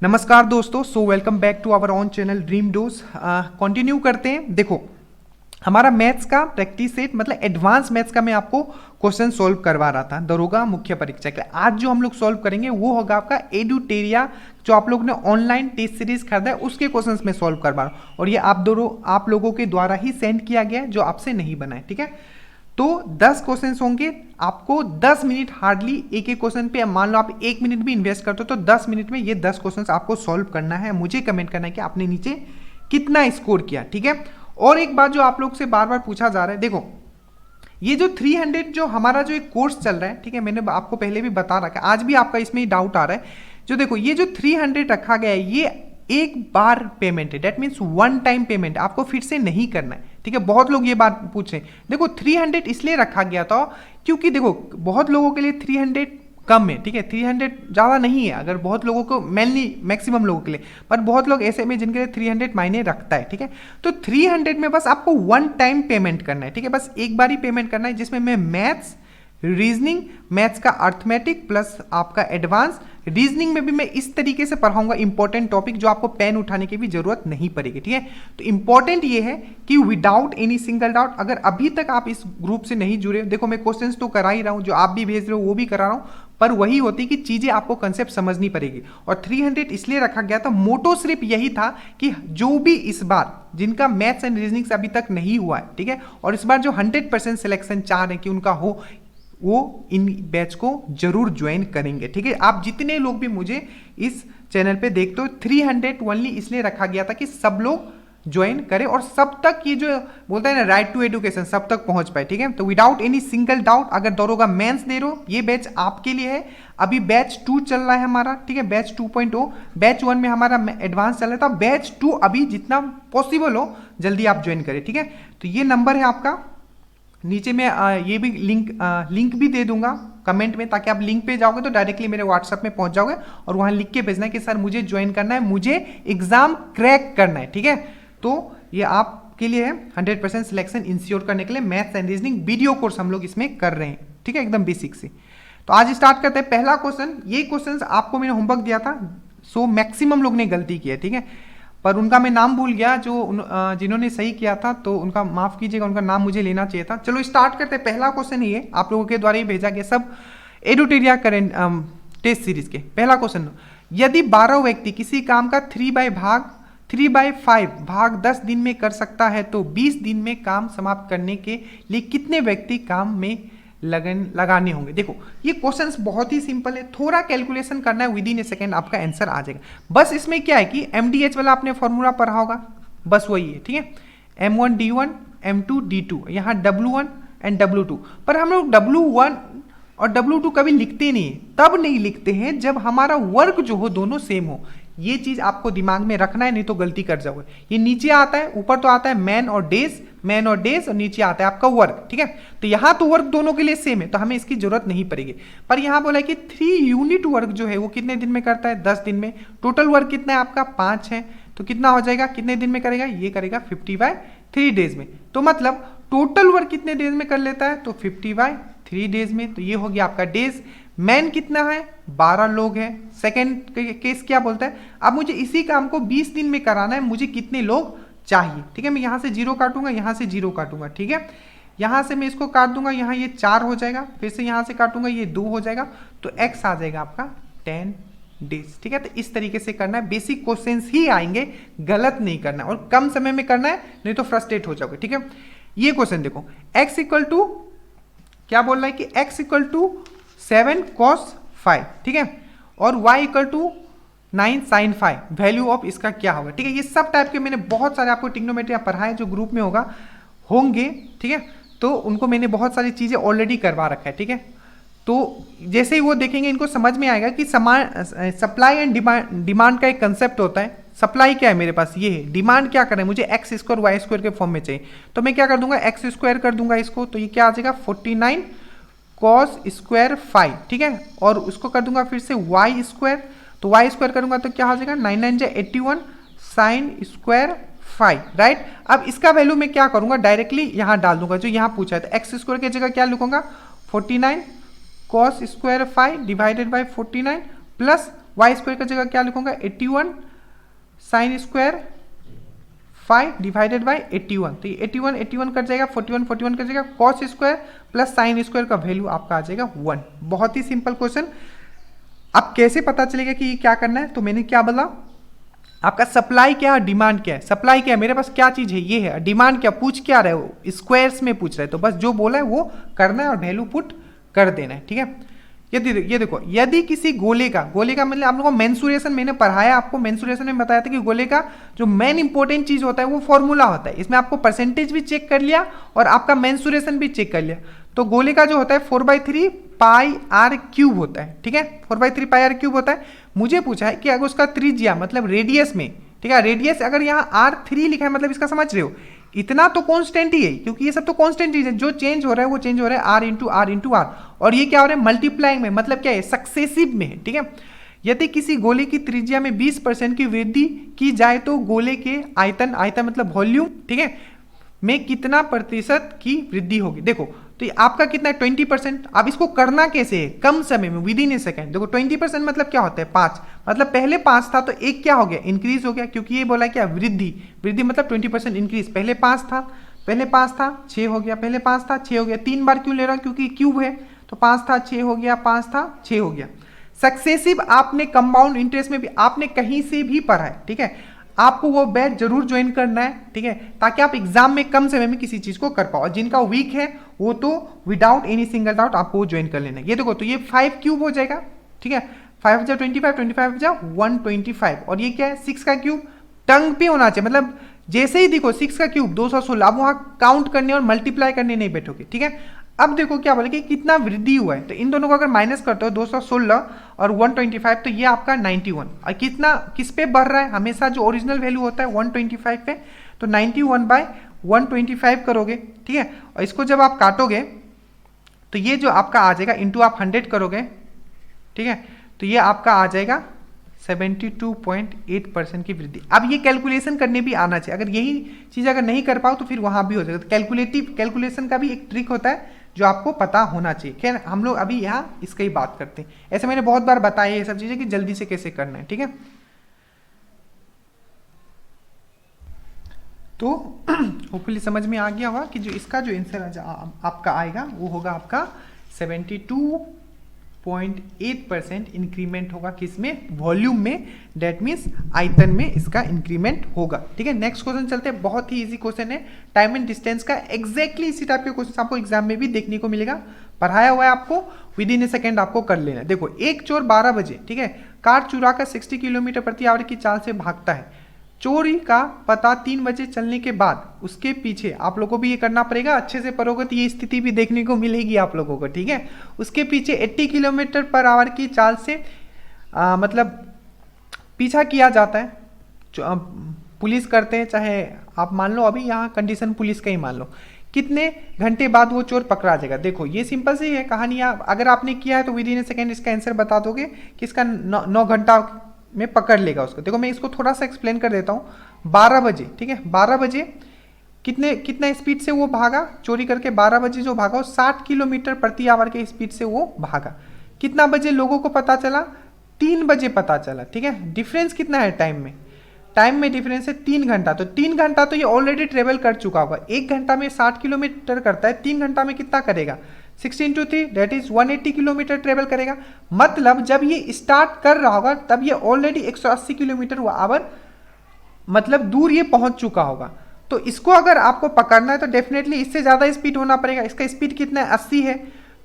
नमस्कार दोस्तों, welcome back to our own channel dream dose. Continue करते हैं। देखो, हमारा मैथ्स का प्रैक्टिस सेट मतलब एडवांस मैथ्स का मैं आपको क्वेश्चन सॉल्व करवा रहा था दरोगा मुख्य परीक्षा के लिए। आज जो हम लोग सॉल्व करेंगे वो होगा आपका एडुटेरिया, जो आप लोग ने ऑनलाइन टेस्ट सीरीज खरीदा है उसके क्वेश्चंस में सॉल्व करवा रहा हूँ, और ये आप लोगों के द्वारा ही सेंड किया गया है, जो आपसे नहीं बना है। ठीक है, तो 10 क्वेश्चंस होंगे, आपको 10 मिनट हार्डली एक एक क्वेश्चन पे, मान लो आप 1 मिनट भी इन्वेस्ट करते हो तो 10 मिनट में ये 10 क्वेश्चंस आपको सॉल्व करना है। मुझे कमेंट करना है कि आपने नीचे कितना स्कोर किया। ठीक है, और एक बात जो आप लोग से बार बार पूछा जा रहा है, देखो ये जो 300 जो हमारा जो एक कोर्स चल रहा है, ठीक है, मैंने आपको पहले भी बता रखा है, आज भी आपका इसमें ही डाउट आ रहा है। जो देखो ये जो 300 रखा गया है ये एक बार पेमेंट है, that means one time payment, आपको फिर से नहीं करना है। ठीक है, बहुत लोग ये बात पूछे। देखो 300 इसलिए रखा गया था क्योंकि देखो बहुत लोगों के लिए 300 कम है। ठीक है, 300 ज़्यादा नहीं है, अगर बहुत लोगों को, मेनली मैक्सिमम लोगों के लिए, पर बहुत लोग ऐसे में जिनके लिए 300 मायने रखता है। ठीक है, तो 300 में बस आपको वन टाइम पेमेंट करना है। ठीक है, बस एक बार ही पेमेंट करना है, जिसमें मैं मैथ्स, रीजनिंग, मैथ्स का अर्थमेटिक प्लस आपका एडवांस रीजनिंग में भी मैं इस तरीके से पढ़ाऊंगा इंपॉर्टेंट टॉपिक, जो आपको पेन उठाने की भी जरूरत नहीं पड़ेगी। ठीक है, तो इंपॉर्टेंट ये है कि विदाउट एनी सिंगल डाउट, अगर अभी तक आप इस ग्रुप से नहीं जुड़े, देखो मैं क्वेश्चंस तो करा ही रहा हूं, जो आप भी भेज रहे हो वो भी करा रहा हूं, पर वही होती कि चीजें आपको कंसेप्ट समझनी पड़ेगी। और 300 इसलिए रखा गया था, मोटो सिर्फ यही था कि जो भी इस बार जिनका मैथ्स एंड रीजनिंग से अभी तक नहीं हुआ है, ठीक है, और इस बार जो 100% सिलेक्शन चाह रहे हैं कि उनका हो, वो इन बैच को जरूर ज्वाइन करेंगे। ठीक है, आप जितने लोग भी मुझे इस चैनल पे देखते हो, 300 ओनली इसलिए रखा गया था कि सब लोग ज्वाइन करें और सब तक ये जो बोलता है ना राइट टू एजुकेशन, सब तक पहुंच पाए। ठीक है, तो विदाउट एनी सिंगल डाउट, अगर दरोगा मेंस दे रहे हो ये बैच आपके लिए है। अभी बैच 2 चल रहा है हमारा, ठीक है, बैच 2.0, बैच 1 में हमारा एडवांस चल रहा था, बैच 2 अभी जितना पॉसिबल हो जल्दी आप ज्वाइन करें। ठीक है, तो ये नंबर है आपका, नीचे में ये भी लिंक भी दे दूंगा कमेंट में, ताकि आप लिंक पे जाओगे तो डायरेक्टली मेरे व्हाट्सएप में पहुंच जाओगे और वहां लिख के भेजना है कि सर मुझे ज्वाइन करना है, मुझे एग्जाम क्रैक करना है। ठीक है, तो ये आपके लिए है 100% सिलेक्शन इंश्योर करने के लिए maths and reasoning video course हम लोग इसमें कर रहे हैं। ठीक है, एकदम बेसिक से। तो आज स्टार्ट करते हैं। पहला क्वेश्चन, ये क्वेश्चन आपको मैंने होमवर्क दिया था, सो मैक्सिमम लोग ने गलती की है। ठीक है, पर उनका मैं नाम भूल गया, जो जिन्होंने सही किया था तो उनका माफ कीजिएगा, उनका नाम मुझे लेना चाहिए था। चलो स्टार्ट करते हैं। पहला क्वेश्चन ये आप लोगों के द्वारा ही भेजा गया, सब एडुटेरिया करेंट टेस्ट सीरीज के। पहला क्वेश्चन, यदि 12 व्यक्ति किसी काम का 3/5 भाग 10 दिन में कर सकता है तो 20 दिन में काम समाप्त करने के लिए कितने व्यक्ति काम में लगाने होंगे। देखो ये क्वेश्चंस बहुत ही सिंपल है, थोड़ा कैलकुलेशन करना है, विद इन ए सेकेंड आपका आंसर आ जाएगा। बस इसमें क्या है कि MDH वाला आपने फॉर्मूला पढ़ा होगा, बस वही है। ठीक है, M1 D1 M2 D2, यहाँ W1 एंड W2, पर हम लोग W1 और W2 कभी लिखते नहीं है, तब नहीं लिखते हैं जब हमारा वर्क जो हो दोनों सेम हो। ये चीज आपको दिमाग में रखना है, नहीं तो गलती कर जाओगे। ये नीचे आता है, ऊपर तो आता है मैन और डेज, और नीचे आता है आपका वर्क। ठीक है, तो यहां तो वर्क दोनों के लिए सेम है, तो हमें इसकी जरूरत नहीं पड़ेगी। पर यहां बोला है कि 3 यूनिट वर्क जो है वो कितने दिन में करता है, 10 दिन में। टोटल वर्क कितना है आपका, 5 है, तो कितना हो जाएगा, कितने दिन में करेगा, ये करेगा 50/3 डेज में। तो मतलब टोटल वर्क कितने डेज में कर लेता है, तो 50/3 डेज में। तो ये हो गया आपका डेज। मैन कितना है, 12 लोग हैं। सेकेंड केस क्या बोलता है, अब मुझे इसी काम को 20 दिन में कराना है, मुझे कितने लोग चाहिए। ठीक है, मैं यहां से 0 काटूंगा, यहां से 0 काटूंगा। ठीक है, यहां से मैं इसको काट दूंगा, यहां ये 4 हो जाएगा, फिर से यहां से काटूंगा, ये 2 हो जाएगा, तो x आ जाएगा आपका 10 डेज। ठीक है, तो इस तरीके से करना है, बेसिक क्वेश्चंस ही आएंगे, गलत नहीं करना है, और कम समय में करना है, नहीं तो फ्रस्ट्रेट हो जाओगे। ठीक है, ये क्वेश्चन देखो, x इक्वल टू क्या बोल रहा है कि x इक्वल टू 7 cos 5, ठीक है, और y equal to 9 sin 5, value of इसका क्या होगा। ठीक है, ये सब टाइप के मैंने बहुत सारे आपको ट्रिग्नोमेट्री पढ़ाए, जो ग्रुप में होंगे। ठीक है, तो उनको मैंने बहुत सारी चीजें ऑलरेडी करवा रखा है। ठीक है, तो जैसे ही वो देखेंगे इनको समझ में आएगा कि सप्लाई एंड डिमांड का एक कंसेप्ट होता है। सप्लाई क्या है मेरे पास, ये है, डिमांड क्या करें, मुझे x² y² के फॉर्म में चाहिए, तो मैं क्या कर दूंगा, x² कर दूंगा इसको, तो ये क्या आ जाएगा 49 cos स्क्वायर 5। ठीक है, और उसको कर दूंगा फिर से y², तो y² करूंगा तो क्या हो जाएगा 9 9 81 sin स्क्वायर 5। राइट, अब इसका वैल्यू मैं क्या करूंगा, डायरेक्टली यहां डाल दूंगा जो यहां पूछा है, तो x² की जगह क्या लिखूंगा 49 cos square 5 divided by 49 plus Y square का जगह क्या लिखूंगा 81 साइन स्क्वायर 5 डिवाइडेड बाई 81, तो ये 81 कट जाएगा, 41 कट जाएगा, cos square plus sine square का वैल्यू आपका आ जाएगा 1। बहुत ही सिंपल क्वेश्चन। अब कैसे पता चलेगा कि ये क्या करना है, तो मैंने क्या बोला, आपका सप्लाई क्या है, डिमांड क्या है। सप्लाई क्या है, मेरे पास क्या चीज है, ये है। डिमांड क्या, पूछ क्या रहे हो, स्क्वायर्स में पूछ रहे हैं, तो बस जो बोला है वो करना है और वैल्यू पुट कर देना है, ठीक है। ये देखो, यदि किसी गोले का मतलब आप लोगों को मेंसुरेशन मैंने पढ़ाया, आपको मेंसुरेशन में बताया था कि गोले का जो मेन इंपॉर्टेंट चीज होता है वो फॉर्मूला होता है। इसमें आपको परसेंटेज भी चेक कर लिया और आपका मेंसुरेशन भी चेक कर लिया। तो गोले का जो होता है 4/3 पाई आर क्यूब होता है, ठीक है, 4/3 पाई आर क्यूब होता है। मुझे पूछा है कि अगर उसका त्रिज्या मतलब रेडियस में, ठीक है, रेडियस अगर यहाँ R3 लिखा है, मतलब इसका समझ रहे हो, इतना तो कांस्टेंट ही है, क्योंकि ये सब तो कांस्टेंट चीज है, जो चेंज हो रहा है वो चेंज हो रहा है R इंटू R, और ये क्या हो रहा है, मल्टीप्लाइंग में, मतलब क्या है, सक्सेसिव में है, ठीक है। यदि किसी गोले की त्रिज्या में 20% की वृद्धि की जाए तो गोले के आयतन मतलब वॉल्यूम, ठीक है, में कितना प्रतिशत की वृद्धि होगी। देखो तो ये आपका कितना है 20%। अब इसको करना कैसे है, कम समय में, विद इन ए सेकेंड। देखो 20% मतलब क्या होता है 5, मतलब पहले 5 था तो एक क्या हो गया, इंक्रीज हो गया, क्योंकि ये बोला क्या, वृद्धि मतलब 20% इंक्रीज। पहले 5 था 6 हो गया, पहले 5 था 6 हो गया। 3 बार क्यों ले रहा हूं, क्योंकि क्यूब है, तो 5 था 6 हो गया, 5 था 6 हो गया। सक्सेसिव आपने कंपाउंड इंटरेस्ट में भी आपने कहीं से भी पढ़ा है, ठीक है, आपको वो बैच जरूर ज्वाइन करना है, ठीक है, ताकि आप एग्जाम में कम समय में किसी चीज को कर पाओ। और जिनका वीक है वो तो विदाउट एनी सिंगल डाउट आपको वो ज्वाइन कर लेना है। ये देखो, तो ये 5 क्यूब हो जाएगा, ठीक है, 5 जा 25, 25 जा 125, और ये क्या है 6 का क्यूब, टंग पे होना चाहिए, मतलब जैसे ही देखो 6 का क्यूब 216, अब वहां काउंट करने और मल्टीप्लाई करने नहीं बैठोगे, ठीक है। अब देखो क्या बोले कि कितना वृद्धि हुआ है, तो इन दोनों को अगर माइनस करते हो 216 और 125, तो ये आपका 91, और कितना किस पे बढ़ रहा है, हमेशा जो ओरिजिनल वैल्यू होता है 125 पे, तो 91/125 करोगे, ठीक है, और इसको जब आप काटोगे तो ये जो आपका आ जाएगा, इंटू आप 100 करोगे, ठीक है, तो ये आपका आ जाएगा 72.8% की वृद्धि। अब ये कैलकुलेशन करने भी आना चाहिए, अगर यही चीज अगर नहीं कर पाओ तो फिर वहां भी हो जाएगा। तो कैलकुलेशन का भी एक ट्रिक होता है जो आपको पता होना चाहिए। खैर हम लोग अभी यहाँ इसकी ही बात करते हैं, ऐसे मैंने बहुत बार बताया ये सब चीजें कि जल्दी से कैसे करना है, ठीक है। तो होपफुली समझ में आ गया होगा कि जो इसका जो आंसर आपका आएगा वो होगा आपका 72.8% इंक्रीमेंट होगा, किसमें, वॉल्यूम में, डेट मीन्स आयतन में इसका इंक्रीमेंट होगा, ठीक है। नेक्स्ट क्वेश्चन चलते हैं, बहुत ही इजी क्वेश्चन है, टाइम एंड डिस्टेंस का। एग्जैक्टली इसी टाइप के क्वेश्चन आपको एग्जाम में भी देखने को मिलेगा, पढ़ाया हुआ है आपको, विद इन ए सेकेंड आपको कर लेना। देखो एक चोर 12 बजे, ठीक है, कार चुरा कर 60 किलोमीटर प्रति आवर की चाल से भागता है। चोरी का पता 3 बजे चलने के बाद उसके पीछे, आप लोगों को भी ये करना पड़ेगा, अच्छे से पढ़ोगे तो ये स्थिति भी देखने को मिलेगी आप लोगों को, ठीक है। उसके पीछे 80 किलोमीटर पर आवर की चाल से मतलब पीछा किया जाता है, पुलिस करते हैं, चाहे आप मान लो अभी यहाँ कंडीशन पुलिस का ही मान लो, कितने घंटे बाद वो चोर पकड़ा जाएगा। देखो ये सिंपल सी है कहानी, अगर आपने किया है तो विद इन ए सेकेंड इसका आंसर बता दोगे कि इसका 9 घंटा में पकड़ लेगा उसको। देखो मैं इसको थोड़ा सा एक्सप्लेन कर देता हूँ। 12 बजे, ठीक है, 12 बजे कितना स्पीड से वो भागा चोरी करके, 12 बजे जो भागा वो 60 किलोमीटर प्रति आवर के स्पीड से वो भागा। कितना बजे लोगों को पता चला, 3 बजे पता चला, ठीक है। डिफरेंस कितना है टाइम में डिफरेंस है 3 घंटा, तो 3 घंटा तो ये ऑलरेडी ट्रेवल कर चुका होगा। 1 घंटा में 60 किलोमीटर करता है, 3 घंटा में कितना करेगा, 16 × 3 दैट इज 180 किलोमीटर ट्रेवल करेगा। मतलब जब ये स्टार्ट कर रहा होगा तब ये ऑलरेडी 180 किलोमीटर आवर मतलब दूर ये पहुंच चुका होगा। तो इसको अगर आपको पकड़ना है तो डेफिनेटली इससे ज्यादा स्पीड होना पड़ेगा। इसका स्पीड कितना है, 80 है,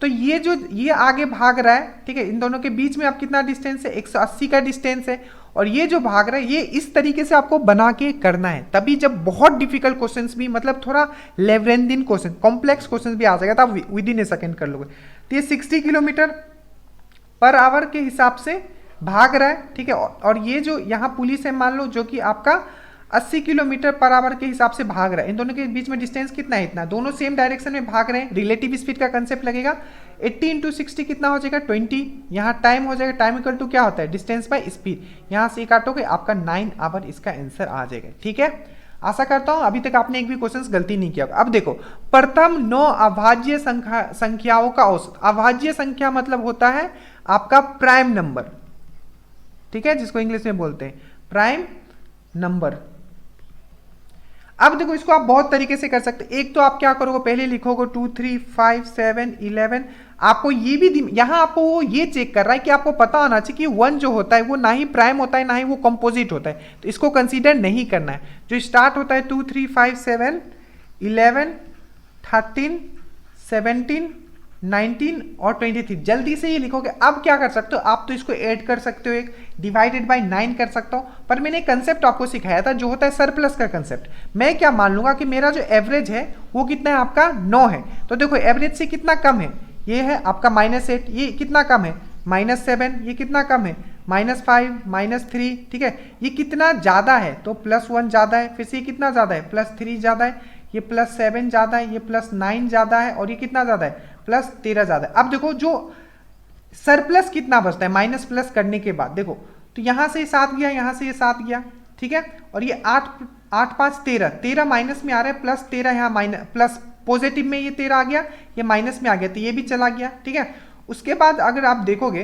तो ये आगे भाग रहा है, ठीक है, इन दोनों के बीच में आप कितना डिस्टेंस है, 180 का डिस्टेंस है, और ये जो भाग रहा है ये इस तरीके से आपको बना के करना है। तभी जब बहुत डिफिकल्ट क्वेश्चंस भी, मतलब थोड़ा लेवरेंदिन क्वेश्चन, कॉम्प्लेक्स क्वेश्चंस भी आ जाएगा, तो आप विद इन ए सेकेंड कर लोगे। तो ये 60 किलोमीटर पर आवर के हिसाब से भाग रहा है, ठीक है, और ये जो यहाँ पुलिस है मान लो जो कि आपका 80 किलोमीटर पर आवर के हिसाब से भाग रहा है। इन दोनों के बीच में डिस्टेंस कितना है, इतना, दोनों सेम डायरेक्शन में भाग रहे हैं। रिलेटिव स्पीड का कंसेप्ट लगेगा। 80 × 60 कितना हो जाएगा, 20। यहाँ टाइम हो जाएगा, टाइम इक्वल टू क्या होता है, डिस्टेंस बाय स्पीड। यहाँ से काटोगे आपका 9 आवर इसका आंसर आ जाएगा, ठीक है। आशा करता हूं अभी तक आपने एक भी क्वेश्चन गलती नहीं किया। अब देखो, प्रथम 9 अभाज्य संख्याओं का औसत। अभाज्य संख्या मतलब होता है आपका प्राइम नंबर, ठीक है, जिसको इंग्लिश में बोलते हैं प्राइम नंबर। अब देखो इसको आप बहुत तरीके से कर सकते हैं। एक तो आप क्या करोगे, पहले लिखोगे 2 3 5 7 11। आपको ये भी यहां आपको वो ये चेक कर रहा है कि आपको पता होना चाहिए कि 1 जो होता है वो ना ही प्राइम होता है ना ही वो कंपोजिट होता है, तो इसको कंसीडर नहीं करना है। जो स्टार्ट होता है 2 3 5 7 11 13 17 19 और 23, जल्दी से ये लिखोगे। अब क्या कर सकते हो, आप तो इसको ऐड कर सकते हो, एक डिवाइडेड बाय 9 कर सकता हो, पर मैंने एक कंसेप्ट आपको सिखाया था जो होता है सरप्लस का कंसेप्ट। मैं क्या मान लूंगा कि मेरा जो एवरेज है वो कितना है, आपका 9 है। तो देखो एवरेज से कितना कम है, ये है आपका -8, ये कितना कम है -7, ये कितना कम है -5 -3, ठीक है। ये कितना ज़्यादा है, तो +1 ज़्यादा है, फिर से ये कितना ज़्यादा है +3 ज़्यादा है, ये +7 ज़्यादा है, ये +9 ज़्यादा है, और ये कितना ज़्यादा है +13 ज़्यादा है। अब देखो जो सरप्लस कितना बचता है माइनस प्लस करने के बाद, देखो तो यहाँ से 7 गया, यहाँ से ये 7 गया, ठीक है। और ये 8 5 13, 13 माइनस में आ रहा है, +13 यहाँ माइनस प्लस पॉजिटिव में ये 13 आ गया, ये माइनस में आ गया, तो ये भी चला गया, ठीक है। उसके बाद अगर आप देखोगे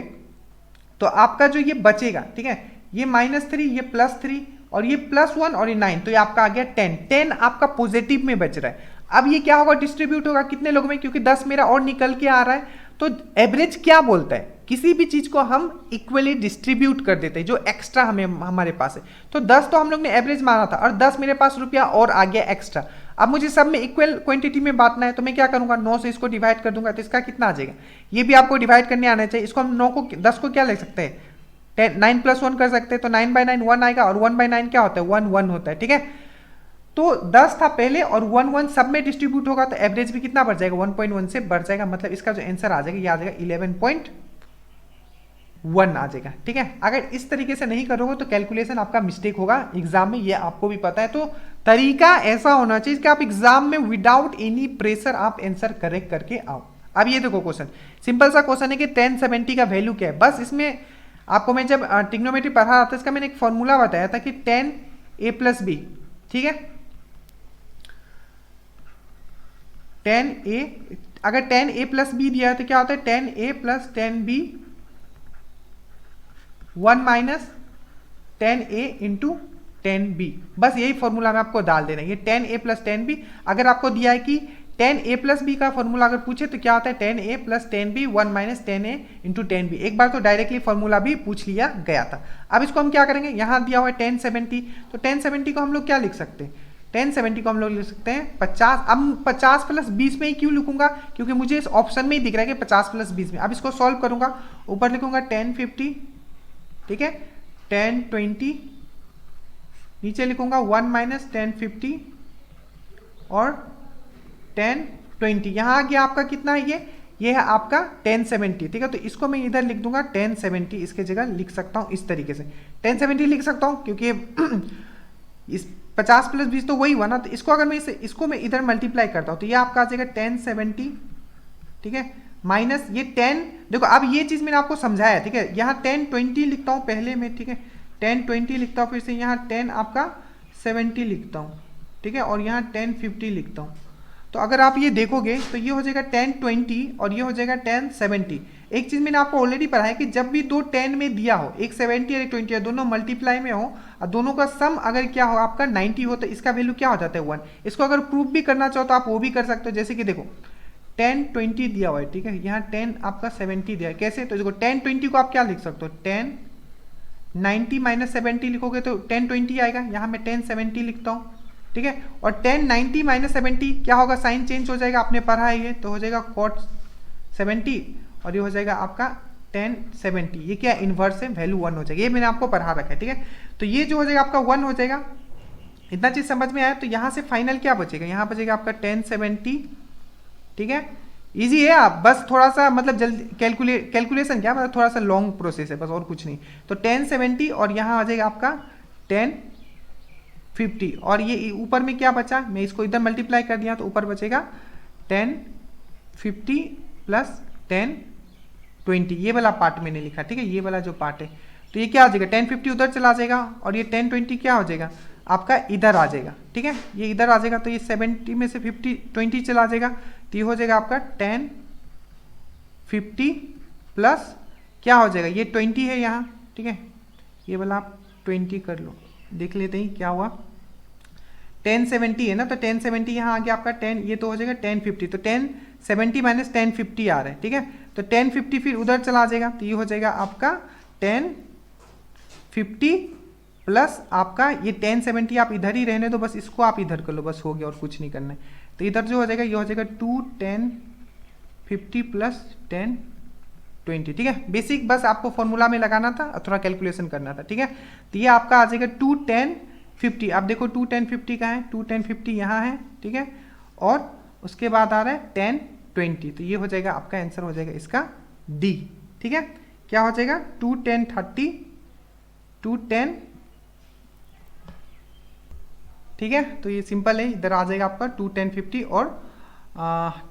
तो आपका जो ये बचेगा, ठीक है, ये -3, ये +3 और ये +1 और ये 9, तो ये आपका आ गया 10 आपका पॉजिटिव में बच रहा है। अब ये क्या होगा, डिस्ट्रीब्यूट होगा कितने लोगों में, क्योंकि 10 मेरा और निकल के आ रहा है। तो एवरेज क्या बोलता है, किसी भी चीज को हम इक्वली डिस्ट्रीब्यूट कर देते हैं जो एक्स्ट्रा हमें हमारे पास है। तो 10 तो हम लोग ने एवरेज माना था और 10 मेरे पास रुपया और आ गया एक्स्ट्रा। अब मुझे सब में इक्वल क्वांटिटी में बांटना है, तो मैं क्या करूंगा, 9 से इसको डिवाइड कर दूंगा, तो इसका कितना आ जाएगा, ये भी आपको डिवाइड करने आना चाहिए। इसको हम 9 को 10 को क्या लिख सकते हैं, 9 + 1 कर सकते हैं, तो 9/9 1 आएगा, और 1/9 क्या होता है 1 1 होता है, ठीक है। तो 10 था पहले और 1 1 सब में डिस्ट्रीब्यूट होगा, तो एवरेज भी कितना बढ़ जाएगा 1.1 से बढ़ जाएगा, मतलब इसका जो आंसर आ जाएगा ये आ जाएगा 11.1 आ जाएगा, ठीक है। अगर इस तरीके से नहीं करोगे तो कैलकुलेशन आपका मिस्टेक होगा एग्जाम में, ये आपको भी पता है। तो तरीका ऐसा होना चाहिए कि आप एग्जाम में विदाउट एनी प्रेशर आप आंसर करेक्ट करके आओ। अब ये देखो क्वेश्चन, सिंपल सा क्वेश्चन है कि 1070 का वैल्यू क्या है। बस इसमें आपको मैं जब ट्रिग्नोमेट्री पढ़ा रहा था इसका मैंने एक फॉर्मूला बताया था कि 10a + b, ठीक है, 10a, अगर 10a + b दिया है तो क्या होता है 10a + 10b 1 - 10a × 10b। बस यही फॉर्मूला में आपको डाल देना है, ये 10a + 10b। अगर आपको दिया है कि 10a + b का फॉर्मूला अगर पूछे तो क्या होता है 10a + 10b 1 - 10a × 10b। एक बार तो डायरेक्टली फॉर्मूला भी पूछ लिया गया था। अब इसको हम क्या करेंगे, यहाँ दिया हुआ है 1070, तो 1070 को हम लोग क्या लिख सकते हैं, 1070 को हम लोग लिख सकते हैं 50। अब 50 + 20 में ही क्यों लिखूंगा, क्योंकि मुझे इस ऑप्शन में ही दिख रहा है कि 50 + 20 में। अब इसको सॉल्व करूंगा, ऊपर लिखूंगा 1050, ठीक है, 1020, नीचे लिखूंगा 1 - 1050 और 1020। यहाँ आ गया आपका कितना है, ये है आपका 1070, ठीक है। तो इसको मैं इधर लिख दूंगा 1070, इसके जगह लिख सकता हूँ इस तरीके से 1070 लिख सकता हूँ, क्योंकि इस 50 + 20 तो वही हुआ ना। तो इसको अगर मैं इसको मैं इधर मल्टीप्लाई करता हूँ तो ये आपका आ जाएगा 1070, ठीक है, माइनस ये 10। देखो अब ये चीज मैंने आपको समझाया है, ठीक है। यहाँ 1020 लिखता हूँ पहले में, ठीक है, 1020 लिखता हूँ, फिर से यहाँ 10 आपका 70 लिखता हूँ, ठीक है, और यहाँ 1050 लिखता हूँ। तो अगर आप ये देखोगे तो ये हो जाएगा 1020 और ये हो जाएगा 1070। एक चीज मैंने आपको ऑलरेडी पढ़ाया कि जब भी दो 10 में दिया हो, एक 70 और एक 20 है, दोनों मल्टीप्लाई में हो और दोनों का सम अगर क्या हो आपका 90 हो, तो इसका वैल्यू क्या हो जाता है 1। इसको अगर प्रूफ भी करना चाहो तो आप वो भी कर सकते हो, जैसे कि देखो 1020 दिया हुआ है, ठीक है, यहाँ 10 आपका 70 दिया है, कैसे, तो देखो 1020 को आप क्या लिख सकते हो 1090 - 70 लिखोगे तो 1020 आएगा, यहाँ मैं 1070 लिखता हूँ, ठीक है। और 1090 - 70 क्या होगा, साइन चेंज हो जाएगा, आपने पढ़ा है ये, तो हो जाएगा cot 70 और ये हो जाएगा आपका 1070। ये क्या इन्वर्स है, वैल्यू 1 हो जाएगा, ये मैंने आपको पढ़ा रखा है, ठीक है। तो ये जो हो जाएगा आपका 1 हो जाएगा। इतना चीज समझ में आया। तो यहाँ से फाइनल क्या बचेगा, यहाँ बचेगा आपका 1070, ठीक है। इजी है, आप बस थोड़ा सा मतलब जल्दी कैलकुलेशन क्या मतलब थोड़ा सा लॉन्ग प्रोसेस है, बस और कुछ नहीं। तो 1070 और यहाँ आ जाएगा आपका 1050 और ये ऊपर में क्या बचा, मैं इसको इधर मल्टीप्लाई कर दिया तो ऊपर बचेगा 1050 + 1020। ये वाला पार्ट मैंने लिखा, ठीक है, ये वाला जो पार्ट है। तो ये क्या आ जाएगा 1050 उधर चला जाएगा और ये 1020 क्या हो जाएगा आपका इधर आ जाएगा, ठीक है, ये इधर आ जाएगा। तो ये 70 में से 20 चला जाएगा, तो ये हो जाएगा आपका 1050 प्लस क्या हो जाएगा, ये 20 है यहाँ, ठीक है, ये वाला आप 20 कर लो, देख लेते हैं क्या हुआ। 1070 है ना, तो 1070 यहाँ आ गया आपका 10, ये तो हो जाएगा 1050, तो 1070 माइनस 1050 आ रहा है, ठीक है। तो 1050 फिर उधर चला जाएगा, तो ये हो जाएगा आपका 1050 प्लस आपका ये 1070 आप इधर ही रहने दो, बस इसको आप इधर कर लो, बस हो गया और कुछ नहीं करना है। तो इधर जो हो जाएगा ये हो जाएगा 2 1050 प्लस 1020, ठीक है। बेसिक बस आपको फॉर्मूला में लगाना था और थोड़ा कैलकुलेशन करना था, ठीक है। तो ये आपका आ जाएगा 2 1050, आप देखो 2 1050 का है, 2 1050 यहाँ है, ठीक है, और उसके बाद आ रहा है 1020, तो ये हो जाएगा आपका आंसर हो जाएगा इसका डी, ठीक है। क्या हो जाएगा 2 1030 2 10, ठीक है। तो ये सिंपल है, इधर आ जाएगा आपका 2 1050 और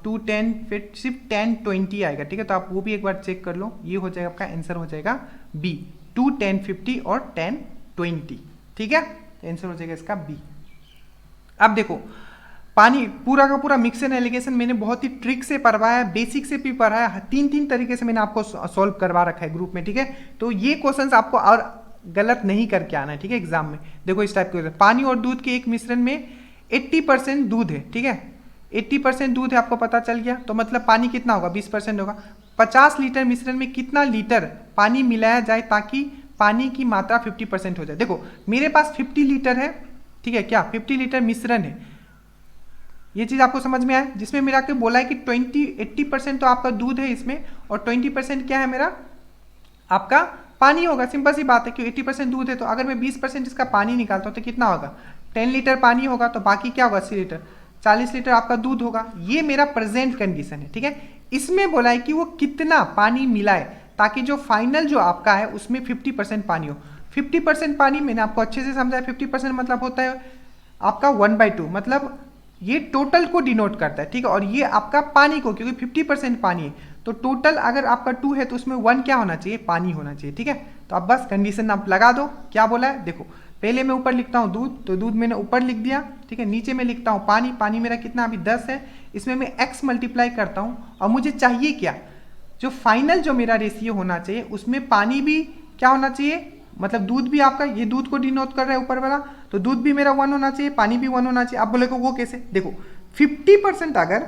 2 10 फिर सिर्फ 1020 आएगा, ठीक है। तो आप वो भी एक बार चेक कर लो, ये हो जाएगा आपका आंसर हो जाएगा बी, 2 1050 और 1020, ठीक है। तो आंसर हो जाएगा इसका बी। अब देखो पानी पूरा का पूरा मिक्स एंड एलिगेशन मैंने बहुत ही ट्रिक से पढ़वाया, बेसिक से भी पढ़ाया, तीन तरीके से मैंने आपको सॉल्व करवा रखा है ग्रुप में, ठीक है। तो ये क्वेश्चंस आपको और गलत नहीं करके आना है, ठीक है। एग्जाम में देखो इस टाइप के, पानी और दूध के एक मिश्रण में 80% दूध है, ठीक है, 80% दूध है, आपको पता चल गया। तो मतलब पानी कितना होगा, 20% होगा। 50 लीटर मिश्रण में कितना लीटर पानी मिलाया जाए ताकि पानी की मात्रा 50% हो जाए। देखो मेरे पास 50 लीटर है, ठीक है, क्या 50 लीटर मिश्रण है, ये चीज आपको समझ में आया, जिसमें मेरा के बोला है कि 80% तो आपका दूध है इसमें और 20% क्या है मेरा आपका पानी होगा। सिंपल सी बात है कि 80% दूध है, तो अगर मैं 20% इसका पानी निकालता हूं तो कितना होगा, 10 लीटर पानी होगा, तो बाकी क्या होगा 80 लीटर, 40 लीटर आपका दूध होगा। ये मेरा प्रेजेंट कंडीशन है, ठीक है। इसमें बोला है कि वो कितना पानी मिलाए ताकि जो फाइनल जो आपका है उसमें 50% पानी हो। 50% पानी मैंने आपको अच्छे से समझाया, 50% मतलब होता है आपका 1/2, मतलब ये टोटल को डिनोट करता है, ठीक है, और ये आपका पानी को, क्योंकि 50% पानी है तो टोटल अगर आपका 2 है तो उसमें 1 क्या होना चाहिए, पानी होना चाहिए, ठीक है। तो अब बस कंडीशन आप लगा दो, क्या बोला है देखो, पहले मैं ऊपर लिखता हूँ दूध, तो दूध मैंने ऊपर लिख दिया, ठीक है। नीचे में लिखता हूँ पानी, पानी मेरा कितना अभी 10 है, इसमें मैं x मल्टीप्लाई करता हूँ, और मुझे चाहिए क्या, जो फाइनल जो मेरा रेशियो होना चाहिए उसमें पानी भी क्या होना चाहिए, मतलब दूध भी आपका, ये दूध को डिनोट कर रहा है ऊपर वाला, तो दूध भी मेरा 1 होना चाहिए, पानी भी 1 होना चाहिए। आप बोलेगा वो कैसे, देखो 50% अगर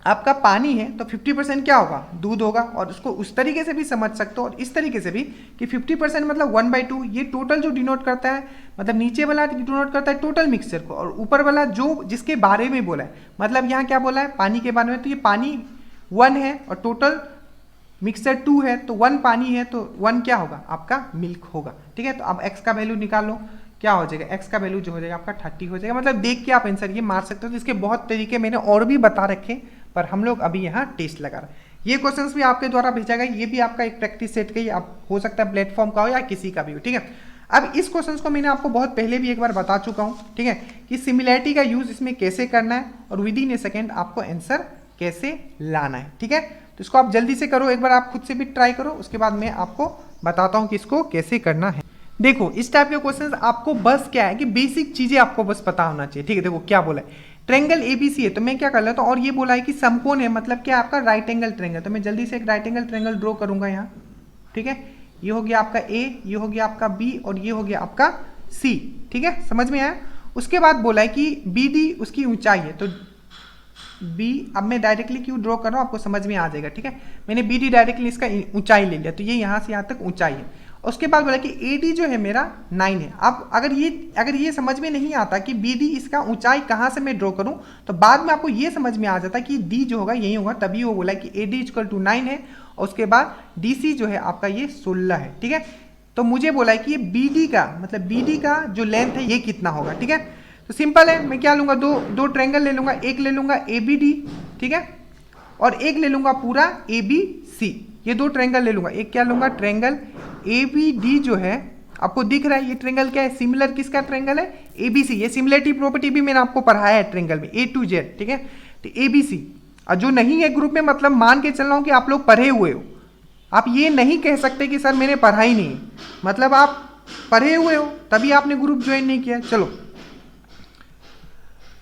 आपका पानी है तो 50% क्या होगा, दूध होगा, और उसको उस तरीके से भी समझ सकते हो और इस तरीके से भी कि 50% मतलब 1/2, ये टोटल जो डिनोट करता है, मतलब नीचे वाला डिनोट करता है टोटल मिक्सचर को, और ऊपर वाला जो जिसके बारे में बोला है, मतलब यहाँ क्या बोला है पानी के बारे में, तो ये पानी 1 है और टोटल मिक्सचर 2 है, तो 1 पानी है तो 1 क्या होगा आपका मिल्क होगा, ठीक है। तो अब x का वैल्यू निकाल लो, क्या हो जाएगा, x का वैल्यू जो हो जाएगा आपका 30 हो जाएगा। मतलब देख के आप आंसर ये मार सकते हो। तो इसके बहुत तरीके मैंने और भी बता रखे, पर हम लोग अभी यहाँ टेस्ट लगा रहे हैं। ये क्वेश्चंस भी आपके द्वारा भेजा गया, ये भी आपका एक प्रैक्टिस सेट का ही आप हो सकता है प्लेटफॉर्म का हो या किसी का भी हो, ठीक है। अब इस क्वेश्चंस को मैंने आपको बहुत पहले भी एक बार बता चुका हूँ, ठीक है, कि सिमिलैरिटी का यूज इसमें कैसे करना है और विद इन ए सेकेंड आपको आंसर कैसे लाना है, ठीक है। तो इसको आप जल्दी से करो, एक बार आप खुद से भी ट्राई करो, उसके बाद मैं आपको बताता हूँ कि इसको कैसे करना है। देखो इस टाइप के क्वेश्चंस आपको बस क्या है कि बेसिक चीजें आपको बस पता होना चाहिए, ठीक है। देखो क्या बोला है, ट्रायंगल एबीसी है, तो मैं क्या कर लेता हूँ, और ये बोला है कि समकोण है, मतलब क्या आपका राइट एंगल ट्रायंगल, तो मैं जल्दी से एक राइट एंगल ट्रायंगल ड्रॉ करूंगा यहाँ, ठीक है। ये हो गया आपका ए, ये हो गया आपका बी, और ये हो गया आपका सी, ठीक है, समझ में आया। उसके बाद बोला है कि बी डी उसकी ऊंचाई है, तो बी, अब मैं डायरेक्टली क्यों ड्रॉ कर रहा हूँ आपको समझ में आ जाएगा, ठीक है। मैंने बी डी डायरेक्टली इसका ऊंचाई ले लिया, तो ये यहाँ से यहाँ तक ऊंचाई है। उसके बाद बोला कि ए डी जो है मेरा 9 है। अब अगर ये समझ में नहीं आता कि बी डी इसका ऊंचाई कहाँ से मैं ड्रॉ करूँ, तो बाद में आपको ये समझ में आ जाता कि डी जो होगा यही होगा, तभी वो बोला कि ए डी इक्वल टू 9 है, और उसके बाद डी सी जो है आपका ये 16 है, ठीक है। तो मुझे बोला है कि ये बी डी का मतलब बी डी का जो लेंथ है ये कितना होगा, ठीक है। तो सिंपल है, मैं क्या लूंगा, दो ट्रायंगल ले लूंगा, एक ले लूंगा ए बी डी, ठीक है, और एक ले लूंगा पूरा ए बी सी, ये 2 ट्रायंगल ले लूंगा। एक क्या लूंगा, ट्रायंगल ए बी डी जो है आपको दिख रहा है, ये ट्रायंगल क्या है, सिमिलर किसका ट्रायंगल है, ए बी सी। ये सिमिलरिटी प्रॉपर्टी भी मैंने आपको पढ़ाया है ट्रायंगल में, ए टू जेड, ठीक है। तो ए बी सी, और जो नहीं है ग्रुप में, मतलब मान के चल रहा हूं कि आप लोग पढ़े हुए हो, आप ये नहीं कह सकते कि सर मैंने पढ़ा ही नहीं, मतलब आप पढ़े हुए हो तभी आपने ग्रुप ज्वाइन नहीं किया। चलो,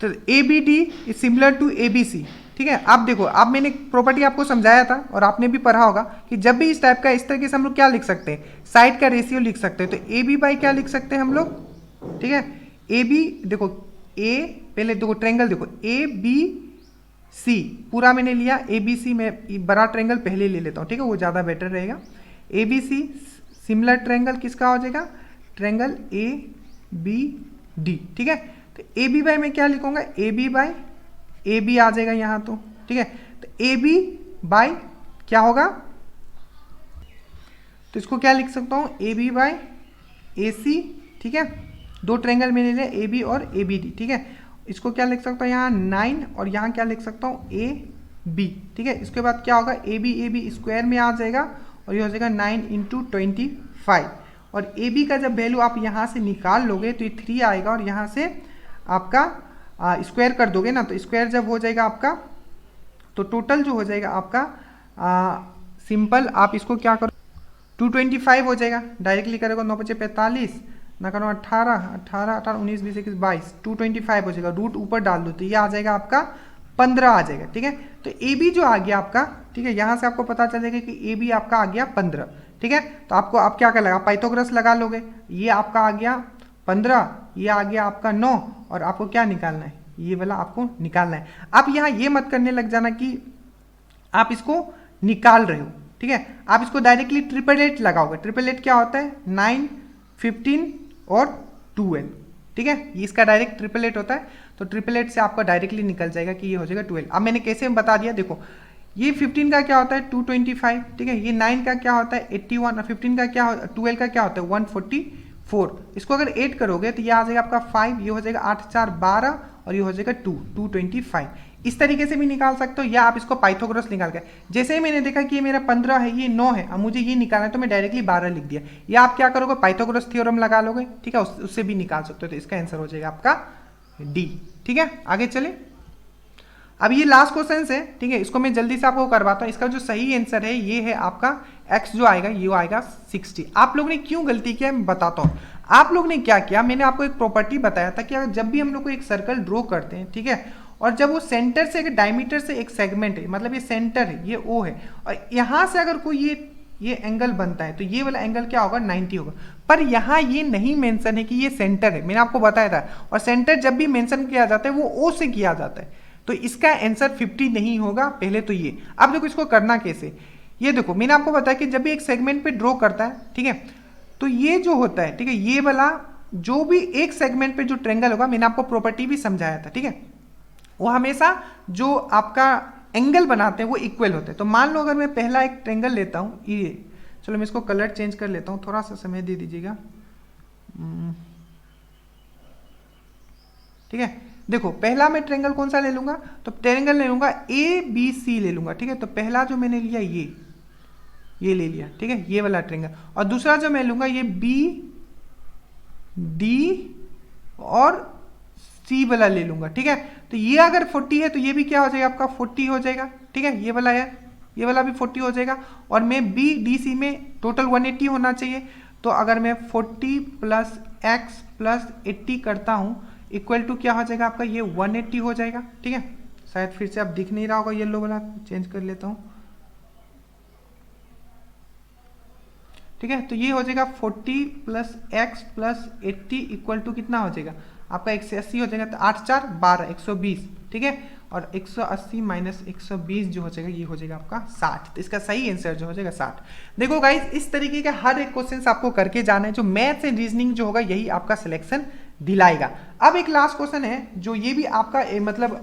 तो A B D is similar to A B C, ठीक है। आप देखो, आप मैंने प्रॉपर्टी आपको समझाया था और आपने भी पढ़ा होगा कि जब भी इस टाइप का, इस तरीके से हम लोग क्या लिख सकते हैं, साइड का रेशियो लिख सकते हैं। तो ए बी बाई क्या लिख सकते हैं हम लोग, ठीक है। ए बी देखो, ए पहले देखो ट्रेंगल देखो, ए बी सी पूरा मैंने लिया, ए बी सी में बड़ा ट्रेंगल पहले ले लेता हूँ, ठीक है, वो ज़्यादा बेटर रहेगा। A B C similar triangle किसका हो जाएगा, ट्रेंगल ए बी डी, ठीक है। तो ए बी बाई में क्या लिखूंगा, a b by a b आ जाएगा यहाँ तो, ठीक है। तो ए बी बाई क्या होगा, तो इसको क्या लिख सकता हूँ, ए बी बाई ए सी, ठीक है। दो ट्रेंगल मैंने लिया ए बी और ए बी डी, ठीक है। इसको क्या लिख सकता हूँ यहाँ 9 और यहाँ क्या लिख सकता हूँ ए बी, ठीक है। इसके बाद क्या होगा, ए बी स्क्वायर में आ जाएगा और ये हो जाएगा 9 इंटू 25 और ए बी का जब वैल्यू आप यहाँ से निकाल लोगे तो ये 3 आएगा और यहाँ से आपका स्क्वायर कर दोगे ना, तो स्क्वायर जब हो जाएगा आपका तो टोटल जो हो जाएगा आपका सिंपल आप इसको क्या करो 225 हो जाएगा, डायरेक्टली करेगा 9 × 45 ना करो 18 18 18 19 20 21 22 225 हो जाएगा, रूट ऊपर डाल दो तो ये आ जाएगा आपका 15 आ जाएगा, ठीक है। तो ए बी जो आ गया आपका, ठीक है, यहाँ से आपको पता चलेगा कि ए बी आपका आ गया 15, ठीक है। तो आपको आप क्या कर लगा, पाइथागोरस लगा लोगे, ये आपका आ गया 15, ये आ गया आपका 9 और आपको क्या निकालना है, ये वाला आपको निकालना है। आप यहाँ ये मत करने लग जाना कि आप इसको निकाल रहे हो, ठीक है। आप इसको डायरेक्टली 888 लगाओगे। 888 क्या होता है, 9 15 और 12, ठीक है, ये इसका डायरेक्ट 888 होता है। तो 888 से आपका डायरेक्टली निकल जाएगा कि ये हो जाएगा 12। अब मैंने कैसे बता दिया, देखो ये 15 का क्या होता है 225, ठीक है, ये 9 का क्या होता है 81 और 15 का क्या 12 का क्या होता है 144। इसको अगर 8 करोगे तो ये आ जाएगा आपका 5, ये हो जाएगा 8 4 12 और ये हो जाएगा 225। इस तरीके से भी निकाल सकते हो या आप इसको पाइथागोरस निकाल के, जैसे ही मैंने देखा कि ये मेरा 15 है, ये 9 है, अब मुझे ये निकालना है तो मैं डायरेक्टली 12 लिख दिया। या आप क्या करोगे, पाइथागोरस थ्योरम लगा लोगे, ठीक है, उससे भी निकाल सकते हो। तो इसका आंसर हो जाएगा आपका डी, ठीक है। आगे चले, अब ये लास्ट क्वेश्चन है, ठीक है, इसको मैं जल्दी से आपको करवाता हूँ। इसका जो सही आंसर है ये है आपका x जो आएगा ये आएगा 60। आप लोग ने क्यों गलती किया मैं बताता हूँ। आप लोग ने क्या किया, मैंने आपको एक प्रॉपर्टी बताया था कि अगर जब भी हम लोग को एक सर्कल ड्रॉ करते हैं, ठीक है, और जब वो सेंटर से एक डायमीटर से एक सेगमेंट है, मतलब ये सेंटर है, ये O है, और यहाँ से अगर कोई ये एंगल बनता है तो ये वाला एंगल क्या होगा 90 होगा। पर यहाँ ये नहीं मेंशन है कि ये सेंटर है, मैंने आपको बताया था। और सेंटर जब भी मेंशन किया जाता है वो O से किया जाता है, तो इसका आंसर 50 नहीं होगा। पहले तो ये, अब देखो इसको करना कैसे, ये देखो मैंने आपको बताया कि जब भी एक सेगमेंट पे ड्रॉ करता है, ठीक है, तो ये जो होता है, ठीक है, ये वाला जो भी एक सेगमेंट पे जो ट्रेंगल होगा, मैंने आपको प्रॉपर्टी भी समझाया था, ठीक है, वो हमेशा जो आपका एंगल बनाते हैं वो इक्वल होते हैं। तो मान लो अगर मैं पहला एक ट्रेंगल लेता हूँ ये, चलो मैं इसको कलर चेंज कर लेता हूँ, थोड़ा सा समय दे दीजिएगा, ठीक है। देखो पहला मैं ट्रेंगल कौन सा ले लूंगा, तो ट्रेंगल ले लूंगा ए बी सी ले लूंगा, ठीक है। तो पहला जो मैंने लिया ये ले लिया, ठीक है, ये वाला ट्रेंगल। और दूसरा जो मैं लूंगा ये बी डी और सी वाला ले लूंगा, ठीक है। तो ये अगर 40 है तो ये भी क्या हो जाएगा आपका 40 हो जाएगा, ठीक है, ये वाला है, ये वाला भी 40 हो जाएगा। और मैं बी डी सी में टोटल 180 होना चाहिए। तो अगर मैं 40 प्लस एक्स प्लस 80 करता हूँ इक्वल टू क्या हो जाएगा आपका ये 180 हो जाएगा, ठीक है। शायद फिर से आप दिख नहीं रहा होगा, येलो वाला चेंज कर लेता हूँ, ठीक है। तो ये हो जाएगा 40 plus X plus 80 equal to कितना हो जाएगा आपका 180 हो जाएगा। तो 8 4 12 120, ठीक है, और 180 माइनस 120 जो हो जाएगा ये हो जाएगा आपका 60। तो इसका सही आंसर जो हो जाएगा 60। देखो गाइस इस तरीके का हर एक क्वेश्चन आपको करके जाना है, जो मैथ्स एंड रीजनिंग जो होगा यही आपका सिलेक्शन दिलाएगा। अब एक लास्ट क्वेश्चन है जो ये भी आपका मतलब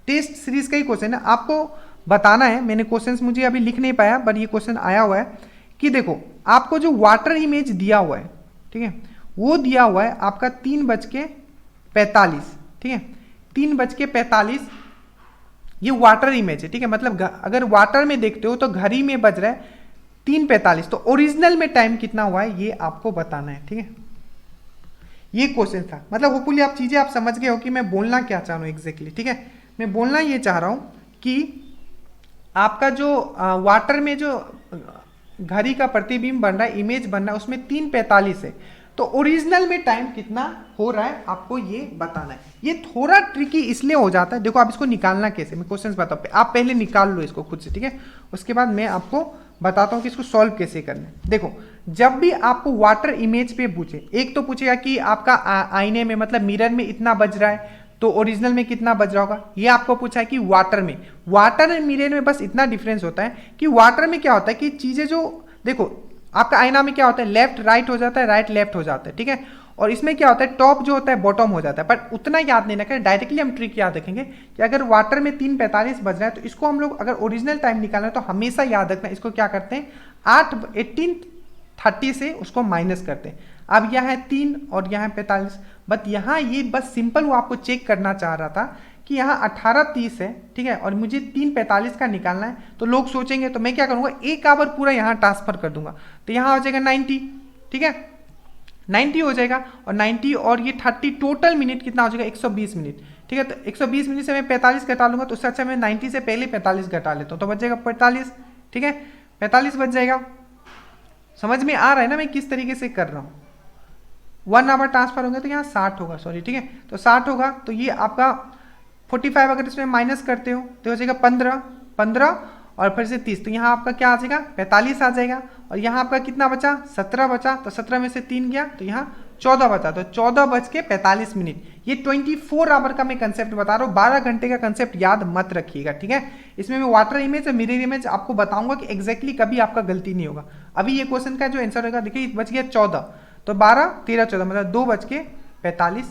टेस्ट सीरीज का ही क्वेश्चन है, आपको बताना है। मैंने क्वेश्चंस मुझे अभी लिख नहीं पाया बट ये क्वेश्चन आया हुआ है कि देखो आपको जो वाटर इमेज दिया हुआ है, ठीक है, वो दिया हुआ है आपका 3:45, ठीक है, 3:45 ये वाटर इमेज है, ठीक है। मतलब अगर वाटर में देखते हो तो घड़ी में बज रहा है 3:45, तो ओरिजिनल में टाइम कितना हुआ है ये आपको बताना है, ठीक है। ये क्वेश्चन था, मतलब होपफुली आप चीजें आप समझ गए हो कि मैं बोलना क्या चाह रहा हूँ एग्जैक्टली, ठीक है। मैं बोलना ये चाह रहा हूँ कि आपका जो वाटर में जो घड़ी का प्रतिबिंब बन रहा है, इमेज बन रहा है, उसमें 3:45 है। तो ओरिजिनल में टाइम कितना हो रहा है आपको ये बताना है। ये थोड़ा ट्रिकी इसलिए हो जाता है, देखो आप इसको निकालना कैसे, मैं क्वेश्चंस बताऊँ, आप पहले निकाल लो इसको खुद से, ठीक है, उसके बाद मैं आपको बताता हूँ कि इसको सॉल्व कैसे करना है। देखो जब भी आपको वाटर इमेज पे पूछे, एक तो पूछेगा कि आपका आईने में मतलब मिरर में इतना बज रहा है, तो ओरिजिनल में कितना बज रहा होगा। ये आपको पूछा है कि वाटर में, वाटर और मिरर में बस इतना डिफरेंस होता है कि वाटर में क्या होता है कि चीजें जो, देखो आपका आईना में क्या होता है, लेफ्ट राइट हो जाता है, राइट लेफ्ट हो जाता है, ठीक है, और इसमें क्या होता है, टॉप जो होता है बॉटम हो जाता है। पर उतना याद नहीं रखें, डायरेक्टली हम ट्रिक याद रखेंगे कि अगर वाटर में 3:45 बज रहा है तो इसको हम लोग अगर ओरिजिनल टाइम निकालना है तो हमेशा याद रखना, इसको क्या करते हैं 18:30 से उसको माइनस करते हैं। अब यहाँ है 3 और यहाँ है 45, बट यहाँ ये बस सिंपल वो आपको चेक करना चाह रहा था कि यहाँ 18:30 है, ठीक है, और मुझे 3:45 का निकालना है। तो लोग सोचेंगे, तो मैं क्या करूँगा, 1 आवर पूरा यहाँ ट्रांसफर कर दूंगा, तो यहाँ हो जाएगा 90, ठीक है, 90 हो जाएगा, और 90 और ये 30 टोटल मिनट कितना हो जाएगा 120 मिनट, ठीक है। तो 120 मिनट से मैं 45 घटा लूंगा, तो उससे अच्छा मैं 90 से पहले 45 घटा लेता हूँ, तो बच जाएगा 45, ठीक है, 45 बच जाएगा। समझ में आ रहा है ना मैं किस तरीके से कर रहा हूँ। 1 आवर ट्रांसफर होंगे तो यहाँ 60 होगा, सॉरी, ठीक है, तो 60 होगा, तो ये आपका 45 अगर इसमें माइनस करते हो तो हो जाएगा 15 और फिर से 30, तो यहाँ आपका क्या आ जाएगा 45 आ जाएगा, और यहाँ आपका कितना बचा 17 बचा, तो 17 में से 3 गया तो यहाँ 14 बचा, तो 14:45। ये 24 आवर का मैं कंसेप्ट बता रहा हूँ, 12 घंटे का कंसेप्ट याद मत रखिएगा, ठीक है। इसमें मैं वाटर इमेज और मिरर इमेज आपको बताऊंगा कि एग्जैक्टली कभी आपका गलती नहीं होगा। अभी ये क्वेश्चन का जो आंसर होगा, देखिए बच गया 14, तो 12, 13, 14 मतलब 2:45,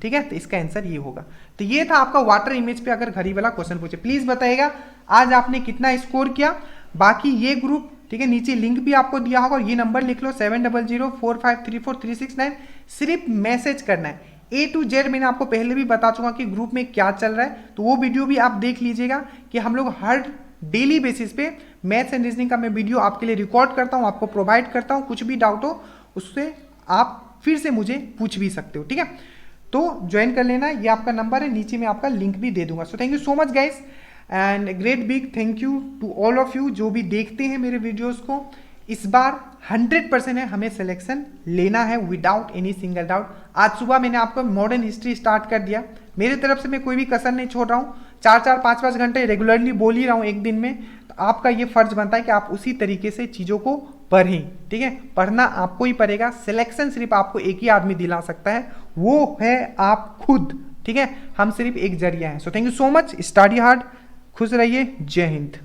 ठीक है, तो इसका आंसर ये होगा। तो ये था आपका वाटर इमेज पे अगर घड़ी वाला क्वेश्चन पूछे। प्लीज बताइएगा आज आपने कितना स्कोर किया। बाकी ये ग्रुप, ठीक है, नीचे लिंक भी आपको दिया होगा, ये नंबर लिख लो 7004534369, सिर्फ मैसेज करना है A to Z। मैंने आपको पहले भी बता चुका कि ग्रुप में क्या चल रहा है, तो वो वीडियो भी आप देख लीजिएगा कि हम लोग हर डेली बेसिस पे मैथ्स एंड रीजनिंग का मैं वीडियो आपके लिए रिकॉर्ड करता हूँ, आपको प्रोवाइड करता हूँ। कुछ भी डाउट हो उससे आप फिर से मुझे पूछ भी सकते हो, ठीक है। तो ज्वाइन कर लेना, ये आपका नंबर है, नीचे में आपका लिंक भी दे दूंगा। So thank you so much guys and great big thank you to all of you जो भी देखते हैं मेरे वीडियोस को। इस बार 100% है, हमें सिलेक्शन लेना है विदाउट एनी सिंगल डाउट। आज सुबह मैंने आपको मॉडर्न हिस्ट्री स्टार्ट कर दिया, मेरी तरफ से मैं कोई भी कसर नहीं छोड़ रहा हूँ। 4-4, 5-5 घंटे रेगुलरली बोल ही रहा हूँ एक दिन में, तो आपका ये फर्ज बनता है कि आप उसी तरीके से चीज़ों को पढ़ें, ठीक है। पढ़ना आपको ही पड़ेगा, सिलेक्शन सिर्फ आपको एक ही आदमी दिला सकता है, वो है आप खुद, ठीक है। हम सिर्फ एक जरिया हैं। सो thank you so much, study hard, खुश रहिए, जय हिंद।